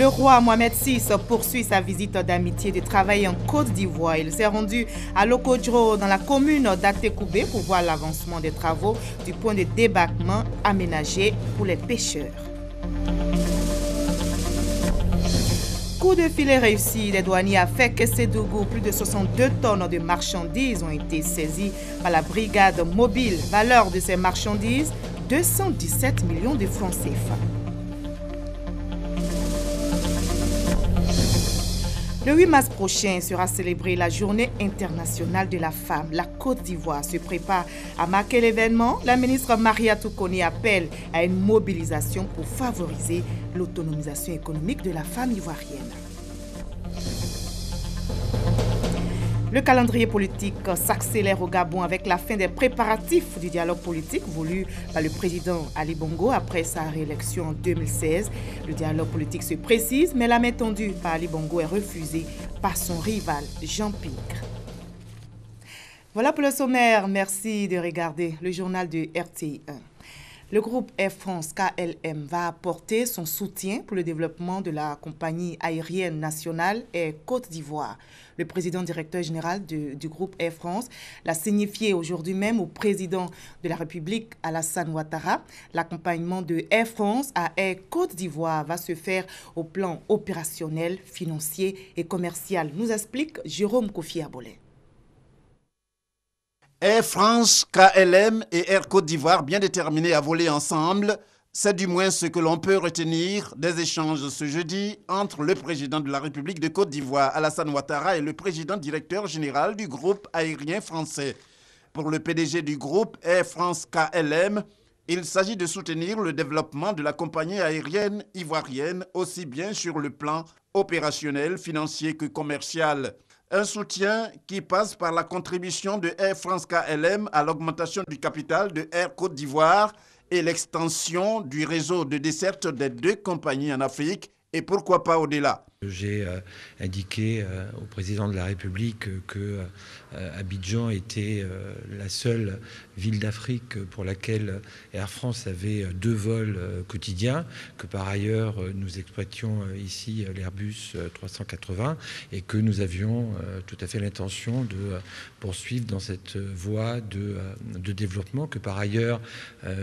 Le roi Mohamed VI poursuit sa visite d'amitié et de travail en Côte d'Ivoire. Il s'est rendu à Lokodjo, dans la commune d'Atekoubé, pour voir l'avancement des travaux du point de débarquement aménagé pour les pêcheurs. Coup de filet réussi, les douaniers à Fek-Sédougou, plus de 62 tonnes de marchandises ont été saisies par la brigade mobile. Valeur de ces marchandises, 217 millions de francs CFA. Le 8 mars prochain sera célébrée la Journée internationale de la femme. La Côte d'Ivoire se prépare à marquer l'événement. La ministre Maria Toukoni appelle à une mobilisation pour favoriser l'autonomisation économique de la femme ivoirienne. Le calendrier politique s'accélère au Gabon avec la fin des préparatifs du dialogue politique voulu par le président Ali Bongo après sa réélection en 2016. Le dialogue politique se précise, mais la main tendue par Ali Bongo est refusée par son rival Jean Pingre. Voilà pour le sommaire. Merci de regarder le journal de RTI 1. Le groupe Air France KLM va apporter son soutien pour le développement de la compagnie aérienne nationale Air Côte d'Ivoire. Le président directeur général du groupe Air France l'a signifié aujourd'hui même au président de la République, Alassane Ouattara. L'accompagnement de Air France à Air Côte d'Ivoire va se faire au plan opérationnel, financier et commercial, nous explique Jérôme Kofi Abolé. Air France, KLM et Air Côte d'Ivoire bien déterminés à voler ensemble, c'est du moins ce que l'on peut retenir des échanges ce jeudi entre le président de la République de Côte d'Ivoire, Alassane Ouattara, et le président directeur général du groupe aérien français. Pour le PDG du groupe Air France KLM, il s'agit de soutenir le développement de la compagnie aérienne ivoirienne aussi bien sur le plan opérationnel, financier que commercial. Un soutien qui passe par la contribution de Air France KLM à l'augmentation du capital de Air Côte d'Ivoire et l'extension du réseau de desserte des deux compagnies en Afrique et pourquoi pas au-delà. J'ai indiqué au président de la République que Abidjan était la seule ville d'Afrique pour laquelle Air France avait 2 vols quotidiens, que par ailleurs nous exploitions ici l'Airbus 380 et que nous avions tout à fait l'intention de poursuivre dans cette voie de développement, que par ailleurs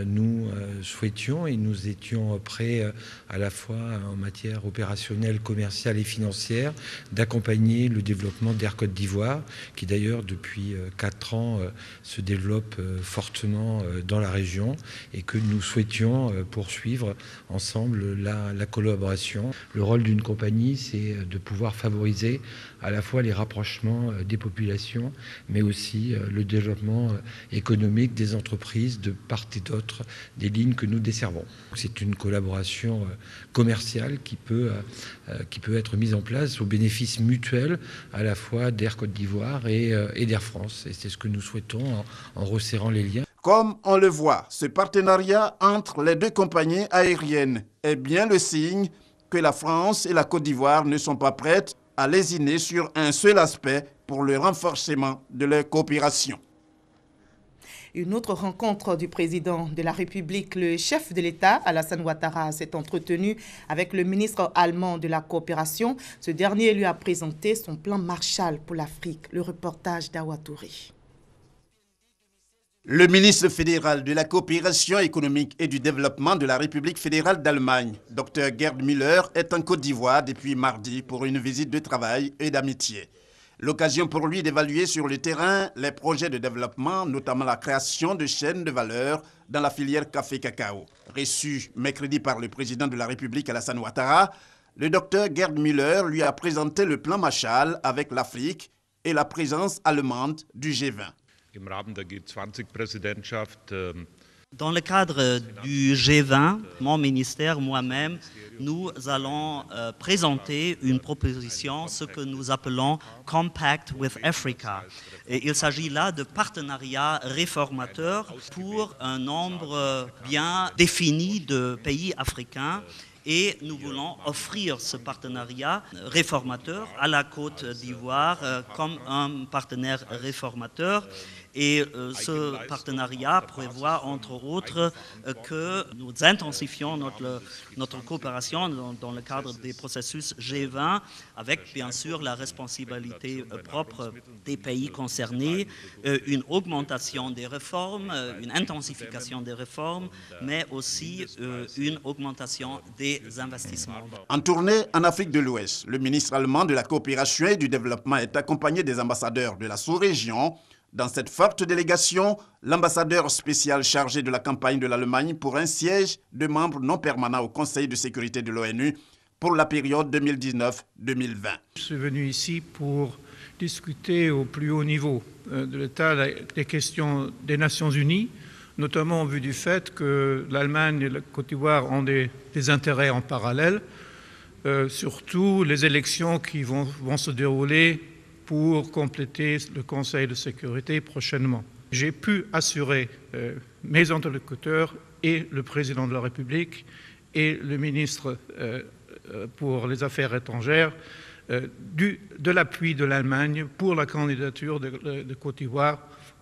nous souhaitions et nous étions prêts à la fois en matière opérationnelle, commerciale et financière, d'accompagner le développement d'Air Côte d'Ivoire, qui d'ailleurs depuis 4 ans se développe fortement dans la région et que nous souhaitions poursuivre ensemble la collaboration. Le rôle d'une compagnie, c'est de pouvoir favoriser à la fois les rapprochements des populations, mais aussi le développement économique des entreprises de part et d'autre des lignes que nous desservons. C'est une collaboration commerciale qui peut être mise en place au bénéfice mutuel à la fois d'Air Côte d'Ivoire et d'Air France. Et c'est ce que nous souhaitons en resserrant les liens. Comme on le voit, ce partenariat entre les deux compagnies aériennes est bien le signe que la France et la Côte d'Ivoire ne sont pas prêtes à lésiner sur un seul aspect pour le renforcement de leur coopération. Une autre rencontre du président de la République, le chef de l'État, Alassane Ouattara, s'est entretenu avec le ministre allemand de la coopération. Ce dernier lui a présenté son plan Marshall pour l'Afrique. Le reportage d'Awa Touré. Le ministre fédéral de la coopération économique et du développement de la République fédérale d'Allemagne, Dr Gerd Müller, est en Côte d'Ivoire depuis mardi pour une visite de travail et d'amitié. L'occasion pour lui d'évaluer sur le terrain les projets de développement, notamment la création de chaînes de valeur dans la filière café-cacao. Reçu mercredi par le président de la République Alassane Ouattara, le docteur Gerd Müller lui a présenté le plan Marshall avec l'Afrique et la présence allemande du G20. Dans le cadre du G20, mon ministère, moi-même, nous allons présenter une proposition, ce que nous appelons Compact with Africa. Et il s'agit là de partenariats réformateurs pour un nombre bien défini de pays africains et nous voulons offrir ce partenariat réformateur à la Côte d'Ivoire comme un partenaire réformateur. Et ce partenariat prévoit, entre autres, que nous intensifions notre coopération dans le cadre des processus G20, avec bien sûr la responsabilité propre des pays concernés, une augmentation des réformes, une intensification des réformes, mais aussi une augmentation des investissements. En tournée en Afrique de l'Ouest, le ministre allemand de la coopération et du développement est accompagné des ambassadeurs de la sous-région. Dans cette forte délégation, l'ambassadeur spécial chargé de la campagne de l'Allemagne pour un siège de membre non permanent au Conseil de sécurité de l'ONU pour la période 2019-2020. Je suis venu ici pour discuter au plus haut niveau de l'état des questions des Nations Unies, notamment en vue du fait que l'Allemagne et la Côte d'Ivoire ont des intérêts en parallèle, surtout les élections qui vont se dérouler pour compléter le Conseil de sécurité prochainement. J'ai pu assurer mes interlocuteurs et le président de la République et le ministre pour les Affaires étrangères de l'appui de l'Allemagne pour la candidature de Côte d'Ivoire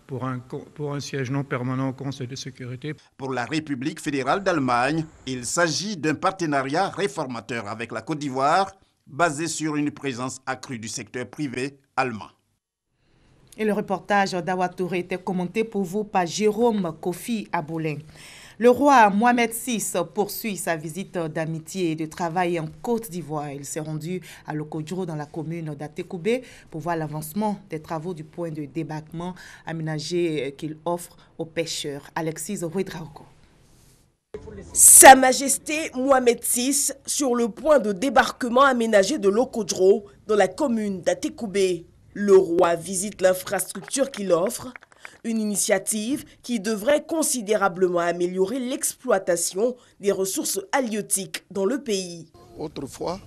pour un siège non permanent au Conseil de sécurité. Pour la République fédérale d'Allemagne, il s'agit d'un partenariat réformateur avec la Côte d'Ivoire basé sur une présence accrue du secteur privé allemand. Et le reportage d'Awa Touré était commenté pour vous par Jérôme Kofi Aboulin. Le roi Mohamed VI poursuit sa visite d'amitié et de travail en Côte d'Ivoire. Il s'est rendu à Lokodjro dans la commune d'Atekoubé pour voir l'avancement des travaux du point de débarquement aménagé qu'il offre aux pêcheurs. Alexis Ouedraogo. Sa Majesté Mohamed VI sur le point de débarquement aménagé de Lokodjro dans la commune d'Atekoubé. Le roi visite l'infrastructure qu'il offre, une initiative qui devrait considérablement améliorer l'exploitation des ressources halieutiques dans le pays. Autrefois,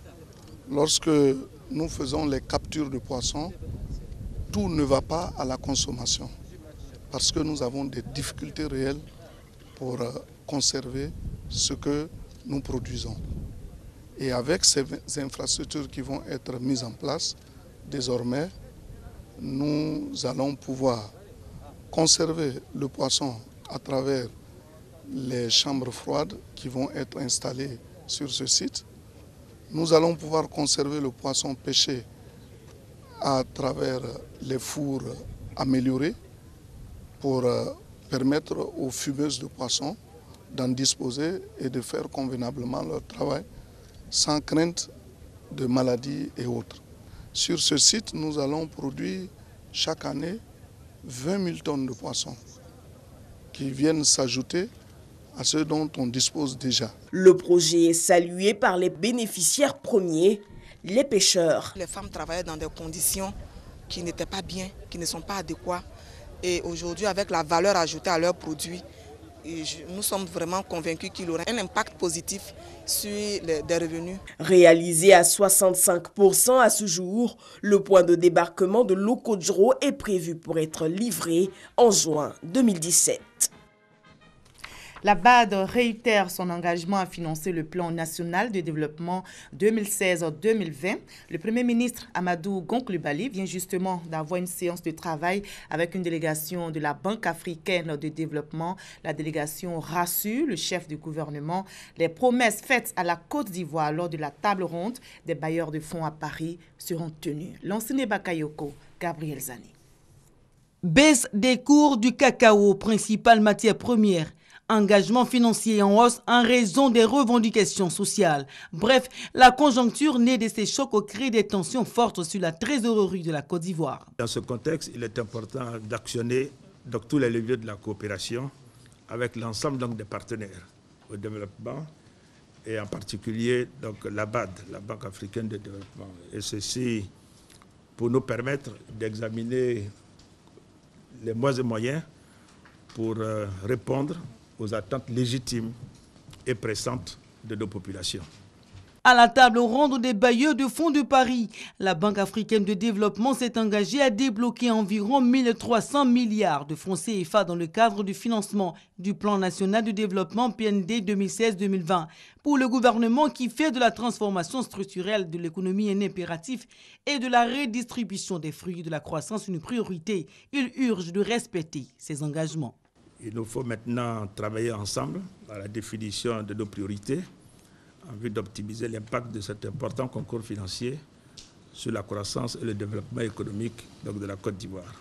lorsque nous faisons les captures de poissons, tout ne va pas à la consommation parce que nous avons des difficultés réelles pour conserver ce que nous produisons. Et avec ces infrastructures qui vont être mises en place, désormais, nous allons pouvoir conserver le poisson à travers les chambres froides qui vont être installées sur ce site. Nous allons pouvoir conserver le poisson pêché à travers les fours améliorés pour permettre aux fumeuses de poissons d'en disposer et de faire convenablement leur travail sans crainte de maladies et autres. Sur ce site, nous allons produire chaque année 20 000 tonnes de poissons qui viennent s'ajouter à ceux dont on dispose déjà. Le projet est salué par les bénéficiaires premiers, les pêcheurs. Les femmes travaillaient dans des conditions qui n'étaient pas bien, qui ne sont pas adéquates. Et aujourd'hui, avec la valeur ajoutée à leurs produits, nous sommes vraiment convaincus qu'il aura un impact positif sur des revenus. Réalisé à 65% à ce jour, le point de débarquement de Lokodjro est prévu pour être livré en juin 2017. La BAD réitère son engagement à financer le plan national de développement 2016-2020. Le Premier ministre Amadou Gon Coulibaly vient justement d'avoir une séance de travail avec une délégation de la Banque africaine de développement. La délégation rassure le chef du gouvernement. Les promesses faites à la Côte d'Ivoire lors de la table ronde des bailleurs de fonds à Paris seront tenues. L'enseigne Bakayoko, Gabriel Zani. Baisse des cours du cacao, principale matière première. Engagement financier en hausse en raison des revendications sociales. Bref, la conjoncture née de ces chocs crée des tensions fortes sur la trésorerie de la Côte d'Ivoire. Dans ce contexte, il est important d'actionner tous les leviers de la coopération avec l'ensemble des partenaires au développement et en particulier la BAD, la Banque africaine de développement. Et ceci pour nous permettre d'examiner les moyens pour répondre aux attentes légitimes et pressantes de nos populations. À la table ronde des bailleurs de fonds de Paris, la Banque africaine de développement s'est engagée à débloquer environ 1300 milliards de francs CFA dans le cadre du financement du Plan national de développement PND 2016-2020. Pour le gouvernement qui fait de la transformation structurelle de l'économie un impératif et de la redistribution des fruits de la croissance une priorité, il urge de respecter ses engagements. Il nous faut maintenant travailler ensemble à la définition de nos priorités, en vue d'optimiser l'impact de cet important concours financier sur la croissance et le développement économique de la Côte d'Ivoire.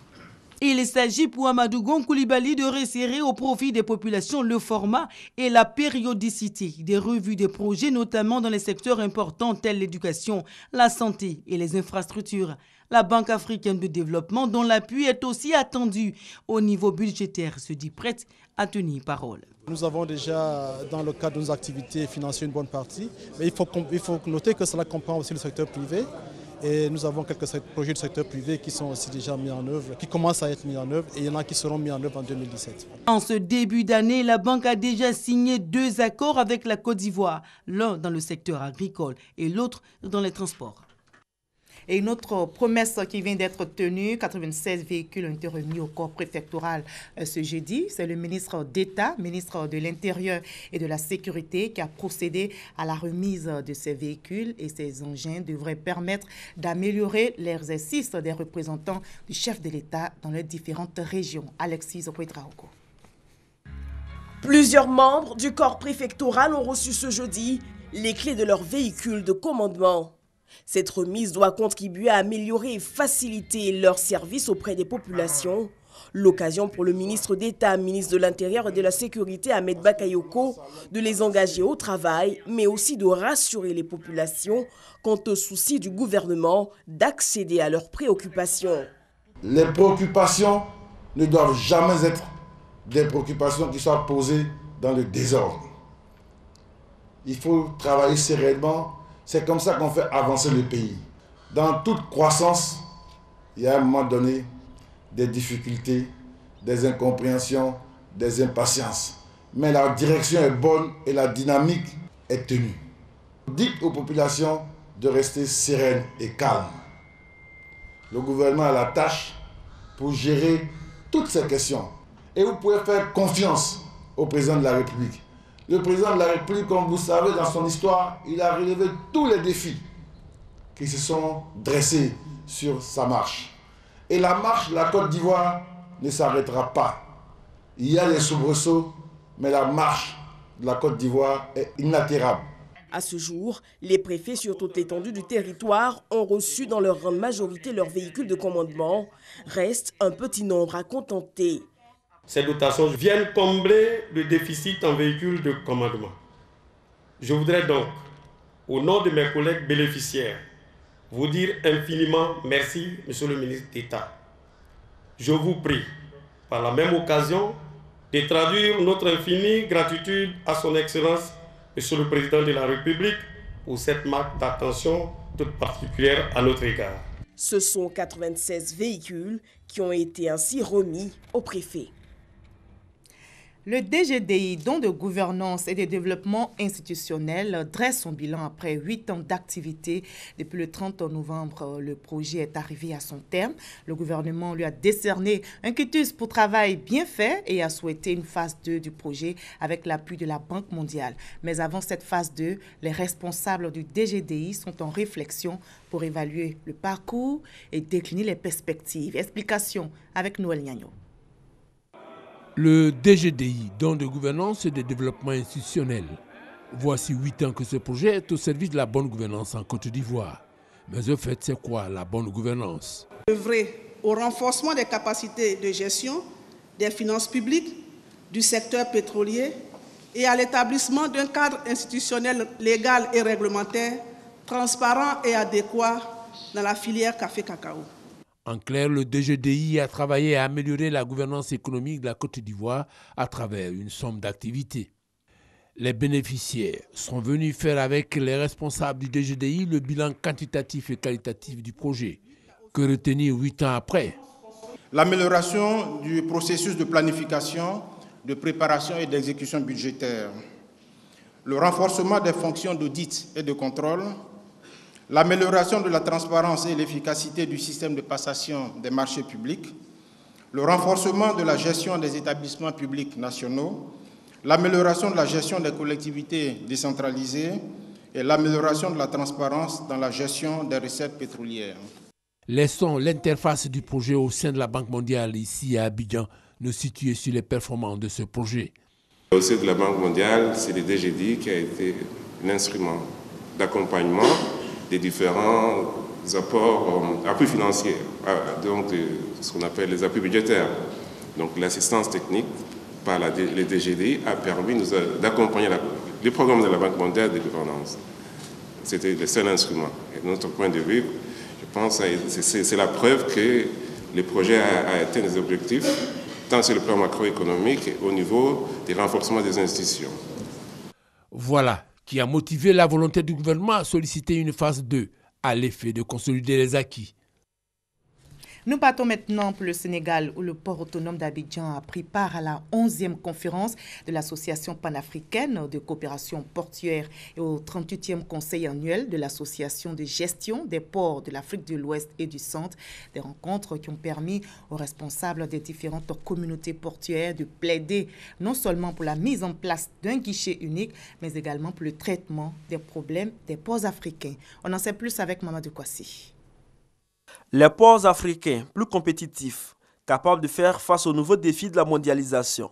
Il s'agit pour Amadou Gon Coulibaly de resserrer au profit des populations le format et la périodicité des revues des projets, notamment dans les secteurs importants tels l'éducation, la santé et les infrastructures. La Banque africaine de développement, dont l'appui est aussi attendu au niveau budgétaire, se dit prête à tenir parole. Nous avons déjà, dans le cadre de nos activités, financé une bonne partie, mais il faut noter que cela comprend aussi le secteur privé. Et nous avons quelques projets du secteur privé qui sont aussi déjà mis en œuvre, qui commencent à être mis en œuvre, et il y en a qui seront mis en œuvre en 2017. En ce début d'année, la banque a déjà signé 2 accords avec la Côte d'Ivoire, l'un dans le secteur agricole et l'autre dans les transports. Et une autre promesse qui vient d'être tenue, 96 véhicules ont été remis au corps préfectoral ce jeudi. C'est le ministre d'État, ministre de l'Intérieur et de la Sécurité qui a procédé à la remise de ces véhicules et ces engins devraient permettre d'améliorer l'exercice des représentants du chef de l'État dans les différentes régions. Alexis Ouedraogo. Plusieurs membres du corps préfectoral ont reçu ce jeudi les clés de leurs véhicules de commandement. Cette remise doit contribuer à améliorer et faciliter leur service auprès des populations. L'occasion pour le ministre d'État, ministre de l'Intérieur et de la Sécurité, Ahmed Bakayoko, de les engager au travail, mais aussi de rassurer les populations quant au souci du gouvernement d'accéder à leurs préoccupations. Les préoccupations ne doivent jamais être des préoccupations qui soient posées dans le désordre. Il faut travailler sereinement. C'est comme ça qu'on fait avancer le pays. Dans toute croissance, il y a à un moment donné des difficultés, des incompréhensions, des impatiences. Mais la direction est bonne et la dynamique est tenue. Dites aux populations de rester sereines et calmes. Le gouvernement a la tâche pour gérer toutes ces questions. Et vous pouvez faire confiance au président de la République. Le président de la République, comme vous savez, dans son histoire, il a relevé tous les défis qui se sont dressés sur sa marche. Et la marche de la Côte d'Ivoire ne s'arrêtera pas. Il y a des soubresauts, mais la marche de la Côte d'Ivoire est inaltérable. À ce jour, les préfets sur toute l'étendue du territoire ont reçu dans leur grande majorité leurs véhicules de commandement. Reste un petit nombre à contenter. Ces dotations viennent combler le déficit en véhicules de commandement. Je voudrais donc, au nom de mes collègues bénéficiaires, vous dire infiniment merci, Monsieur le ministre d'État. Je vous prie, par la même occasion, de traduire notre infinie gratitude à son Excellence, Monsieur le Président de la République, pour cette marque d'attention toute particulière à notre égard. Ce sont 96 véhicules qui ont été ainsi remis au préfet. Le DGDI, don de gouvernance et de développement institutionnel, dresse son bilan après 8 ans d'activité. Depuis le 30 novembre, le projet est arrivé à son terme. Le gouvernement lui a décerné un quitus pour travail bien fait et a souhaité une phase 2 du projet avec l'appui de la Banque mondiale. Mais avant cette phase 2, les responsables du DGDI sont en réflexion pour évaluer le parcours et décliner les perspectives. Explication avec Noël Niagno. Le DGDI, don de gouvernance et de développement institutionnel. Voici 8 ans que ce projet est au service de la bonne gouvernance en Côte d'Ivoire. Mais au fait, c'est quoi la bonne gouvernance? Œuvrer au renforcement des capacités de gestion des finances publiques, du secteur pétrolier et à l'établissement d'un cadre institutionnel légal et réglementaire transparent et adéquat dans la filière café-cacao. En clair, le DGDI a travaillé à améliorer la gouvernance économique de la Côte d'Ivoire à travers une somme d'activités. Les bénéficiaires sont venus faire avec les responsables du DGDI le bilan quantitatif et qualitatif du projet. Que retenir 8 ans après? L'amélioration du processus de planification, de préparation et d'exécution budgétaire. le renforcement des fonctions d'audit et de contrôle, l'amélioration de la transparence et l'efficacité du système de passation des marchés publics, le renforcement de la gestion des établissements publics nationaux, l'amélioration de la gestion des collectivités décentralisées et l'amélioration de la transparence dans la gestion des recettes pétrolières. Laissons l'interface du projet au sein de la Banque mondiale ici à Abidjan nous situer sur les performances de ce projet. Au sein de la Banque mondiale, c'est le DGDI qui a été un instrument d'accompagnement des différents appuis financiers, donc ce qu'on appelle les appuis budgétaires. Donc l'assistance technique par les DGDI a permis d'accompagner les programmes de la Banque mondiale de gouvernance. C'était le seul instrument. Et de notre point de vue, je pense que c'est la preuve que le projet a atteint des objectifs, tant sur le plan macroéconomique qu'au niveau du renforcement des institutions. Voilà qui a motivé la volonté du gouvernement à solliciter une phase 2 à l'effet de consolider les acquis. Nous partons maintenant pour le Sénégal où le port autonome d'Abidjan a pris part à la 11e conférence de l'Association panafricaine de coopération portuaire et au 38e conseil annuel de l'Association de gestion des ports de l'Afrique de l'Ouest et du Centre. Des rencontres qui ont permis aux responsables des différentes communautés portuaires de plaider non seulement pour la mise en place d'un guichet unique, mais également pour le traitement des problèmes des ports africains. On en sait plus avec Mamadou Kwasi. Les ports africains plus compétitifs, capables de faire face aux nouveaux défis de la mondialisation.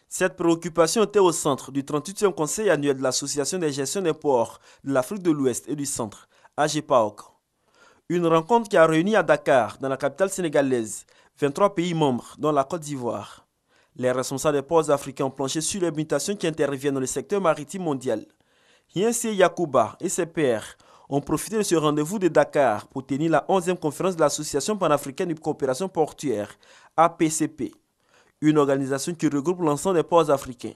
Cette préoccupation était au centre du 38e conseil annuel de l'Association des gestions des ports de l'Afrique de l'Ouest et du Centre, AGEPAOC. Une rencontre qui a réuni à Dakar, dans la capitale sénégalaise, 23 pays membres, dont la Côte d'Ivoire. Les responsables des ports africains ont planché sur les mutations qui interviennent dans le secteur maritime mondial. Hiensi Yacouba et ses pairs ont profité de ce rendez-vous de Dakar pour tenir la 11e conférence de l'Association panafricaine de coopération portuaire, APCP, une organisation qui regroupe l'ensemble des ports africains.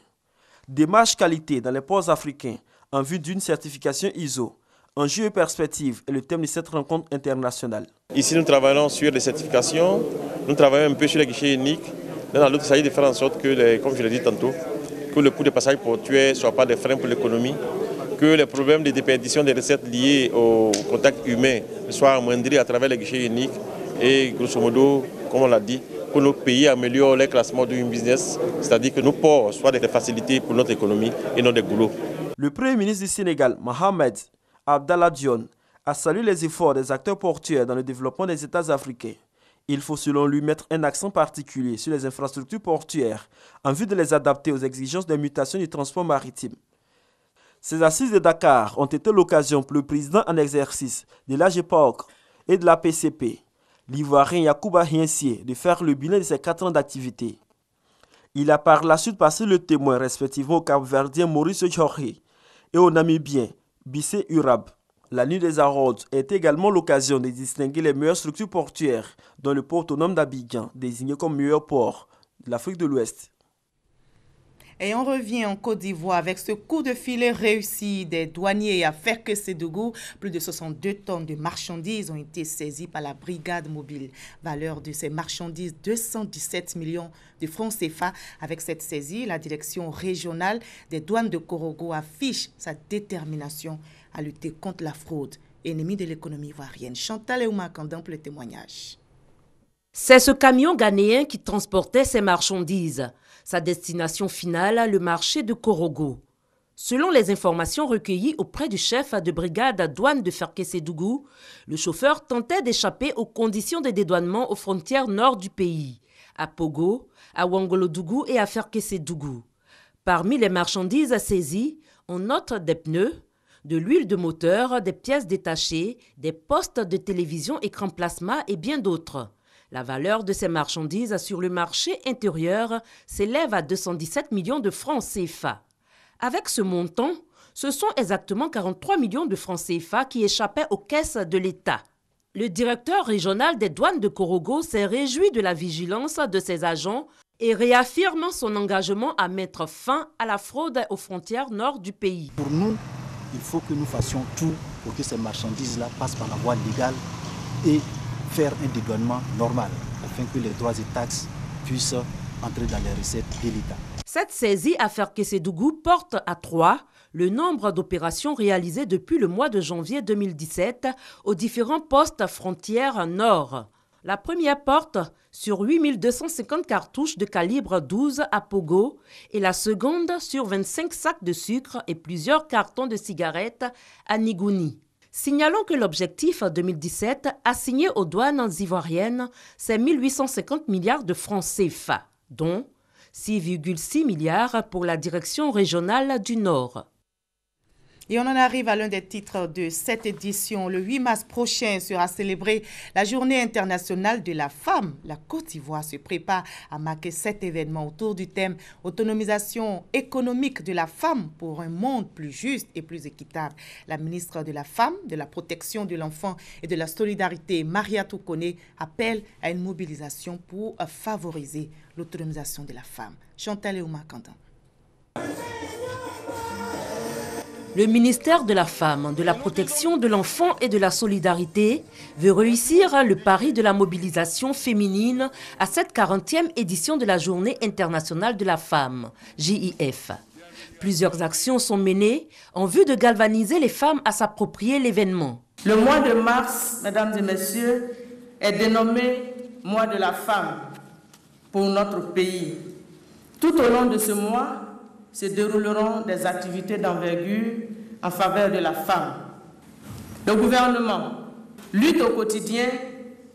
Démarche qualité dans les ports africains en vue d'une certification ISO, enjeux et perspectives est le thème de cette rencontre internationale. Ici, nous travaillons sur les certifications, nous travaillons un peu sur les guichets uniques. Dans l'autre, il s'agit de faire en sorte que, comme je l'ai dit tantôt, que le coût des passages portuaires ne soit pas des freins pour l'économie, que les problèmes de déperdition des recettes liées au contact humain soient amoindris à travers les guichets uniques et grosso modo, comme on l'a dit, que nos pays améliorent les classements du business, c'est-à-dire que nos ports soient des facilités pour notre économie et non des goulots. Le Premier ministre du Sénégal, Mohamed Abdallah Dionne, a salué les efforts des acteurs portuaires dans le développement des États africains. Il faut selon lui mettre un accent particulier sur les infrastructures portuaires en vue de les adapter aux exigences des mutations du transport maritime. Ces assises de Dakar ont été l'occasion pour le président en exercice de l'AGEPAOC et de la PCP, l'Ivoirien Yacouba Hiensi, de faire le bilan de ses 4 ans d'activité. Il a par la suite passé le témoin respectivement au Cap-Verdien Maurice Jorge et au Namibien Bissé Urab. La nuit des Araudes est également l'occasion de distinguer les meilleures structures portuaires, dont le port autonome d'Abidjan, désigné comme meilleur port de l'Afrique de l'Ouest. Et on revient en Côte d'Ivoire avec ce coup de filet réussi des douaniers à Ferke-Sédougou. Plus de 62 tonnes de marchandises ont été saisies par la brigade mobile. Valeur de ces marchandises, 217 millions de francs CFA. Avec cette saisie, la direction régionale des douanes de Korogo affiche sa détermination à lutter contre la fraude, ennemie de l'économie ivoirienne. Chantal Eoumakandan pour le témoignage. C'est ce camion ghanéen qui transportait ces marchandises. Sa destination finale, le marché de Korogo. Selon les informations recueillies auprès du chef de brigade douane de Ferke-Sédougou, le chauffeur tentait d'échapper aux conditions de dédouanement aux frontières nord du pays, à Pogo, à Ouangolodougou et à Ferke-Sédougou. Parmi les marchandises saisies, on note des pneus, de l'huile de moteur, des pièces détachées, des postes de télévision écran plasma et bien d'autres. La valeur de ces marchandises sur le marché intérieur s'élève à 217 millions de francs CFA. Avec ce montant, ce sont exactement 43 millions de francs CFA qui échappaient aux caisses de l'État. Le directeur régional des douanes de Korogo s'est réjoui de la vigilance de ses agents et réaffirme son engagement à mettre fin à la fraude aux frontières nord du pays. Pour nous, il faut que nous fassions tout pour que ces marchandises-là passent par la voie légale et faire un dédouanement normal afin que les droits et taxes puissent entrer dans les recettes de l'État. Cette saisie à Ferke-Sédougou porte à 3 le nombre d'opérations réalisées depuis le mois de janvier 2017 aux différents postes frontières nord. La première porte sur 8250 cartouches de calibre 12 à Pogo et la seconde sur 25 sacs de sucre et plusieurs cartons de cigarettes à Nigouni. Signalons que l'objectif 2017 assigné aux douanes ivoiriennes, c'est 1850 milliards de francs CFA, dont 6,6 milliards pour la direction régionale du Nord. Et on en arrive à l'un des titres de cette édition. Le 8 mars prochain sera célébrée la Journée internationale de la femme. La Côte d'Ivoire se prépare à marquer cet événement autour du thème « Autonomisation économique de la femme pour un monde plus juste et plus équitable ». La ministre de la Femme, de la Protection de l'Enfant et de la Solidarité, Maria Toukone, appelle à une mobilisation pour favoriser l'autonomisation de la femme. Chantal Eouma Kandan. Le ministère de la Femme, de la Protection de l'Enfant et de la Solidarité veut réussir le pari de la mobilisation féminine à cette 40e édition de la Journée internationale de la femme, JIF. Plusieurs actions sont menées en vue de galvaniser les femmes à s'approprier l'événement. Le mois de mars, mesdames et messieurs, est dénommé mois de la femme pour notre pays. Tout au long de ce mois, se dérouleront des activités d'envergure en faveur de la femme. Le gouvernement lutte au quotidien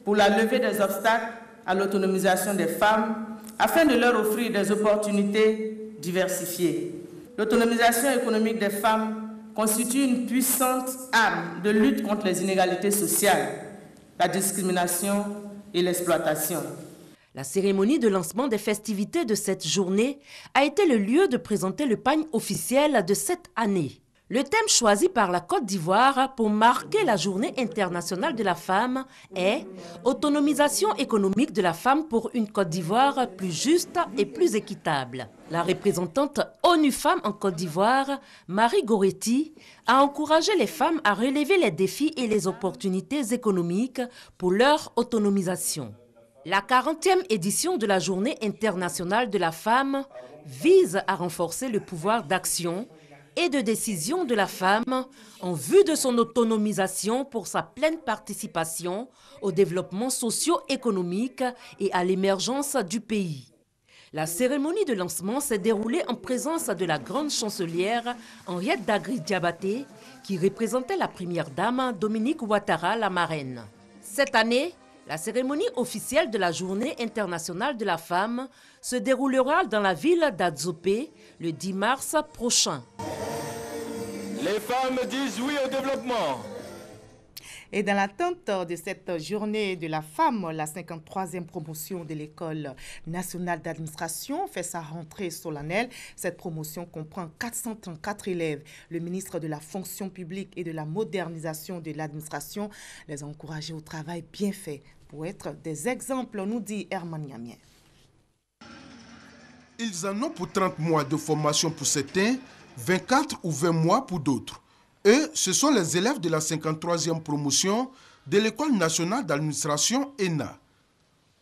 pour la levée des obstacles à l'autonomisation des femmes afin de leur offrir des opportunités diversifiées. L'autonomisation économique des femmes constitue une puissante arme de lutte contre les inégalités sociales, la discrimination et l'exploitation. La cérémonie de lancement des festivités de cette journée a été le lieu de présenter le pagne officiel de cette année. Le thème choisi par la Côte d'Ivoire pour marquer la Journée internationale de la femme est « Autonomisation économique de la femme pour une Côte d'Ivoire plus juste et plus équitable ». La représentante ONU Femmes en Côte d'Ivoire, Marie Goretti, a encouragé les femmes à relever les défis et les opportunités économiques pour leur autonomisation. La 40e édition de la Journée internationale de la femme vise à renforcer le pouvoir d'action et de décision de la femme en vue de son autonomisation pour sa pleine participation au développement socio-économique et à l'émergence du pays. La cérémonie de lancement s'est déroulée en présence de la grande chancelière Henriette Dagri-Diabaté qui représentait la première dame Dominique Ouattara, la marraine. Cette année, la cérémonie officielle de la Journée internationale de la femme se déroulera dans la ville d'Adzopé le 10 mars prochain. Les femmes disent oui au développement. Et dans l'attente de cette journée de la femme, la 53e promotion de l'École nationale d'administration fait sa rentrée solennelle. Cette promotion comprend 434 élèves. Le ministre de la fonction publique et de la modernisation de l'administration les a encouragés au travail bien fait pour être des exemples, nous dit Herman Yamien. Ils en ont pour 30 mois de formation pour certains, 24 ou 20 mois pour d'autres. Eux, ce sont les élèves de la 53e promotion de l'École nationale d'administration ENA.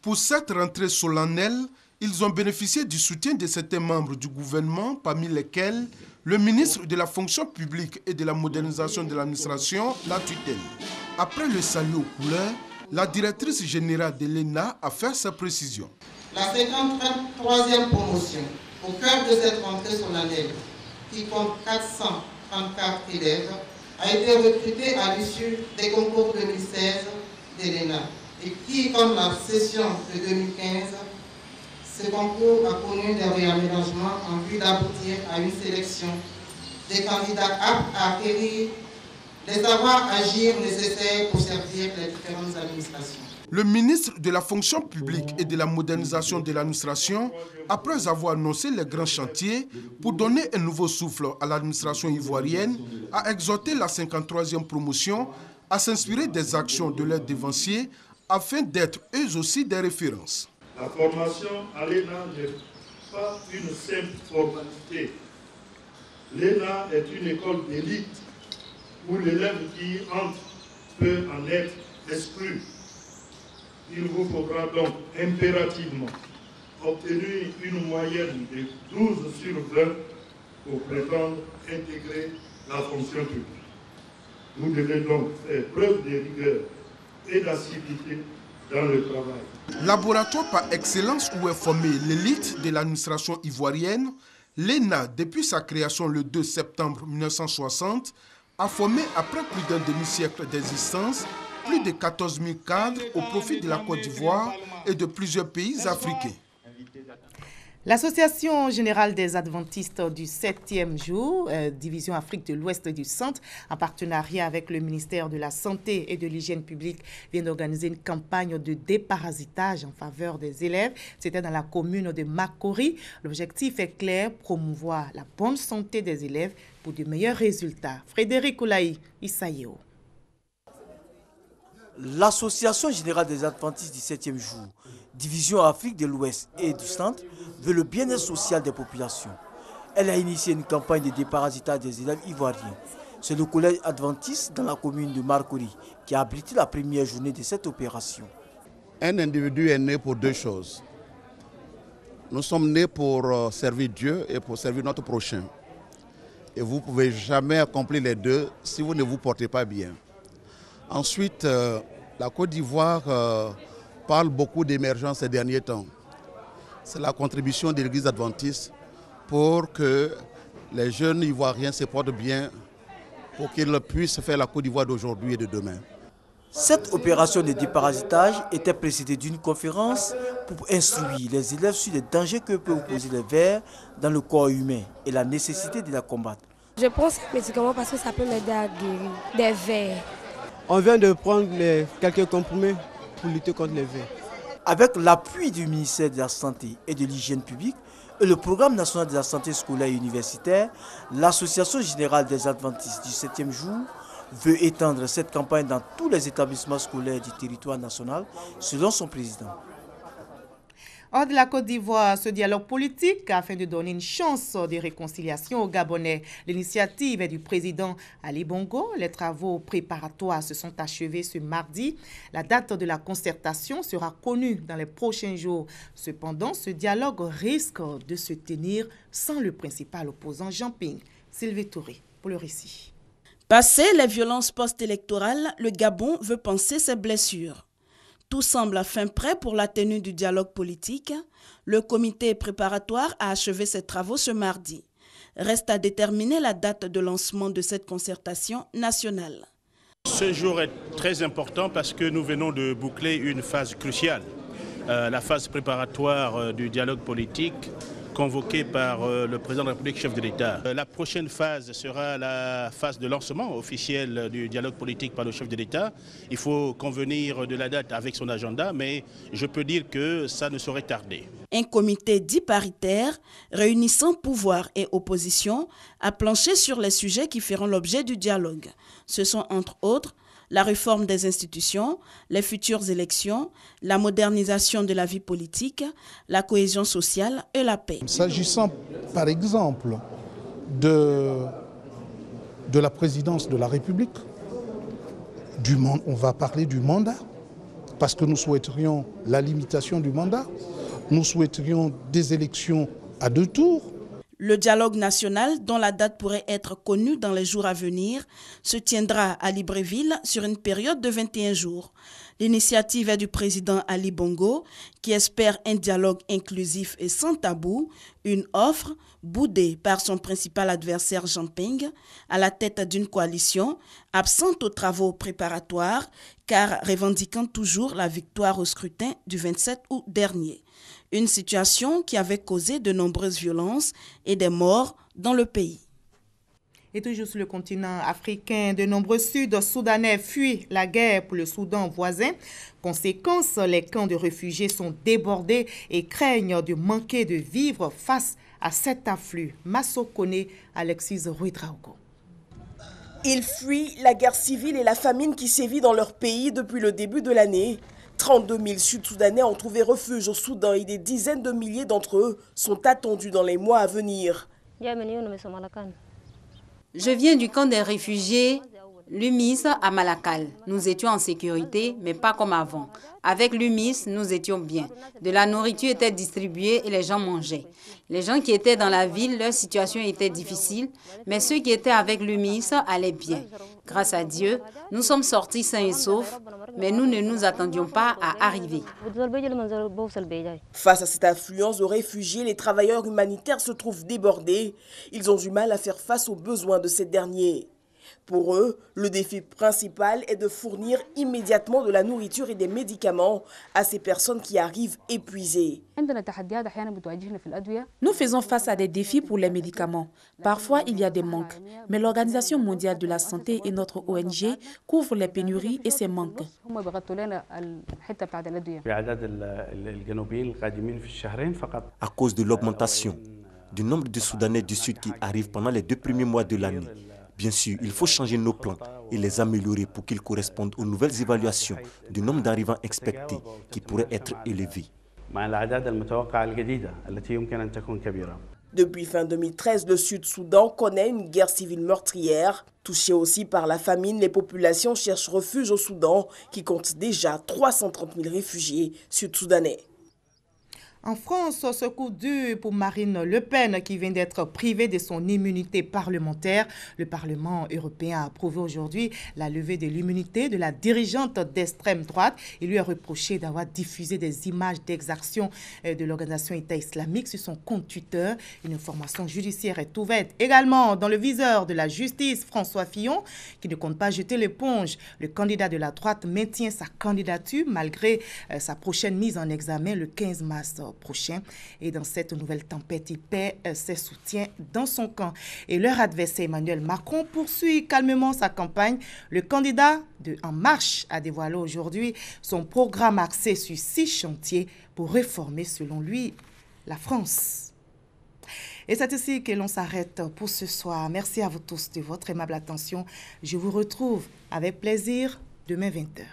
Pour cette rentrée solennelle, ils ont bénéficié du soutien de certains membres du gouvernement, parmi lesquels le ministre de la fonction publique et de la modernisation de l'administration, la tutelle. Après le salut aux couleurs, la directrice générale de l'ENA a fait sa précision. La 53e promotion, au cœur de cette rentrée solennelle, qui compte 434 élèves, a été recrutée à l'issue des concours 2016 de l'ENA et qui, comme la session de 2015, ce concours a connu des réaménagements en vue d'aboutir à une sélection des candidats aptes à acquérir les savoirs agir nécessaires pour servir les différentes administrations. Le ministre de la fonction publique et de la modernisation de l'administration, après avoir annoncé les grands chantiers pour donner un nouveau souffle à l'administration ivoirienne, a exhorté la 53e promotion à s'inspirer des actions de leurs devanciers afin d'être eux aussi des références. La formation à l'ENA n'est pas une simple formalité. L'ENA est une école d'élite où l'élève qui entre peut en être exclu. Il vous faudra donc impérativement obtenir une moyenne de 12 sur 20 pour prétendre intégrer la fonction publique. Nous devons donc faire preuve de rigueur et d'assiduité dans le travail. Laboratoire par excellence où est formée l'élite de l'administration ivoirienne, l'ENA, depuis sa création le 2 septembre 1960, a formé, après plus d'un demi-siècle d'existence, plus de 14 000 cadres au profit de la Côte d'Ivoire et de plusieurs pays africains. L'Association générale des adventistes du 7e jour, division Afrique de l'Ouest et du Centre, en partenariat avec le ministère de la Santé et de l'Hygiène publique, vient d'organiser une campagne de déparasitage en faveur des élèves. C'était dans la commune de Makori. L'objectif est clair, promouvoir la bonne santé des élèves pour de meilleurs résultats. Frédéric Oulaï, Issaïo. L'Association générale des adventistes du 7e jour, division Afrique de l'Ouest et du Centre, veut le bien-être social des populations. Elle a initié une campagne de déparasitage des élèves ivoiriens. C'est le collège adventiste dans la commune de Makori qui a abrité la première journée de cette opération. Un individu est né pour deux choses. Nous sommes nés pour servir Dieu et pour servir notre prochain. Et vous ne pouvez jamais accomplir les deux si vous ne vous portez pas bien. Ensuite, la Côte d'Ivoire parle beaucoup d'émergence ces derniers temps. C'est la contribution de l'Église adventiste pour que les jeunes Ivoiriens se portent bien, pour qu'ils puissent faire la Côte d'Ivoire d'aujourd'hui et de demain. Cette opération de déparasitage était précédée d'une conférence pour instruire les élèves sur les dangers que peuvent poser les vers dans le corps humain et la nécessité de la combattre. Je prends ces médicaments parce que ça peut m'aider à guérir des vers. On vient de prendre quelques comprimés pour lutter contre les vers. Avec l'appui du ministère de la Santé et de l'Hygiène publique et le Programme national de la santé scolaire et universitaire, l'Association générale des adventistes du 7e jour veut étendre cette campagne dans tous les établissements scolaires du territoire national, selon son président. Hors de la Côte d'Ivoire, ce dialogue politique afin de donner une chance de réconciliation aux Gabonais. L'initiative est du président Ali Bongo. Les travaux préparatoires se sont achevés ce mardi. La date de la concertation sera connue dans les prochains jours. Cependant, ce dialogue risque de se tenir sans le principal opposant Jean Ping. Sylvie Touré pour le récit. Passé les violences post-électorales, le Gabon veut panser ses blessures. Tout semble à fin prêt pour la tenue du dialogue politique. Le comité préparatoire a achevé ses travaux ce mardi. Reste à déterminer la date de lancement de cette concertation nationale. Ce jour est très important parce que nous venons de boucler une phase cruciale, la phase préparatoire du dialogue politique convoqué par le président de la République, chef de l'État. La prochaine phase sera la phase de lancement officiel du dialogue politique par le chef de l'État. Il faut convenir de la date avec son agenda, mais je peux dire que ça ne saurait tarder. Un comité dit paritaire, réunissant pouvoir et opposition, a planché sur les sujets qui feront l'objet du dialogue. Ce sont entre autres la réforme des institutions, les futures élections, la modernisation de la vie politique, la cohésion sociale et la paix. S'agissant par exemple de la présidence de la République, on va parler du mandat, parce que nous souhaiterions la limitation du mandat, nous souhaiterions des élections à 2 tours. Le dialogue national, dont la date pourrait être connue dans les jours à venir, se tiendra à Libreville sur une période de 21 jours. L'initiative est du président Ali Bongo, qui espère un dialogue inclusif et sans tabou, une offre boudée par son principal adversaire Jean Ping, à la tête d'une coalition absente aux travaux préparatoires, car revendiquant toujours la victoire au scrutin du 27 août dernier. Une situation qui avait causé de nombreuses violences et des morts dans le pays. Et toujours sur le continent africain, de nombreux Sud-Soudanais fuient la guerre pour le Soudan voisin. Conséquence, les camps de réfugiés sont débordés et craignent de manquer de vivres face à cet afflux. Massokone, Alexis Ruidraogo. Ils fuient la guerre civile et la famine qui sévit dans leur pays depuis le début de l'année. 32 000 Sud-Soudanais ont trouvé refuge au Soudan et des dizaines de milliers d'entre eux sont attendus dans les mois à venir. Je viens du camp des réfugiés L'UMIS à Malakal, nous étions en sécurité, mais pas comme avant. Avec l'UMIS, nous étions bien. De la nourriture était distribuée et les gens mangeaient. Les gens qui étaient dans la ville, leur situation était difficile, mais ceux qui étaient avec l'UMIS allaient bien. Grâce à Dieu, nous sommes sortis sains et saufs, mais nous ne nous attendions pas à arriver. Face à cette affluence de réfugiés, les travailleurs humanitaires se trouvent débordés. Ils ont du mal à faire face aux besoins de ces derniers. Pour eux, le défi principal est de fournir immédiatement de la nourriture et des médicaments à ces personnes qui arrivent épuisées. Nous faisons face à des défis pour les médicaments. Parfois, il y a des manques, mais l'Organisation mondiale de la santé et notre ONG couvrent les pénuries et ces manques. À cause de l'augmentation du nombre de Soudanais du Sud qui arrivent pendant les 2 premiers mois de l'année, bien sûr, il faut changer nos plans et les améliorer pour qu'ils correspondent aux nouvelles évaluations du nombre d'arrivants expectés qui pourraient être élevés. Depuis fin 2013, le Sud-Soudan connaît une guerre civile meurtrière. Touchées aussi par la famine, les populations cherchent refuge au Soudan, qui compte déjà 330 000 réfugiés sud-soudanais. En France, ce coup dur pour Marine Le Pen qui vient d'être privée de son immunité parlementaire. Le Parlement européen a approuvé aujourd'hui la levée de l'immunité de la dirigeante d'extrême droite. Il lui a reproché d'avoir diffusé des images d'exactions de l'organisation État islamique sur son compte Twitter. Une information judiciaire est ouverte également dans le viseur de la justice, François Fillon, qui ne compte pas jeter l'éponge. Le candidat de la droite maintient sa candidature malgré sa prochaine mise en examen le 15 mars prochain. Et dans cette nouvelle tempête, il paie ses soutiens dans son camp. Et leur adversaire Emmanuel Macron poursuit calmement sa campagne. Le candidat de En Marche a dévoilé aujourd'hui son programme axé sur 6 chantiers pour réformer, selon lui, la France. Et c'est ici que l'on s'arrête pour ce soir. Merci à vous tous de votre aimable attention. Je vous retrouve avec plaisir demain 20h.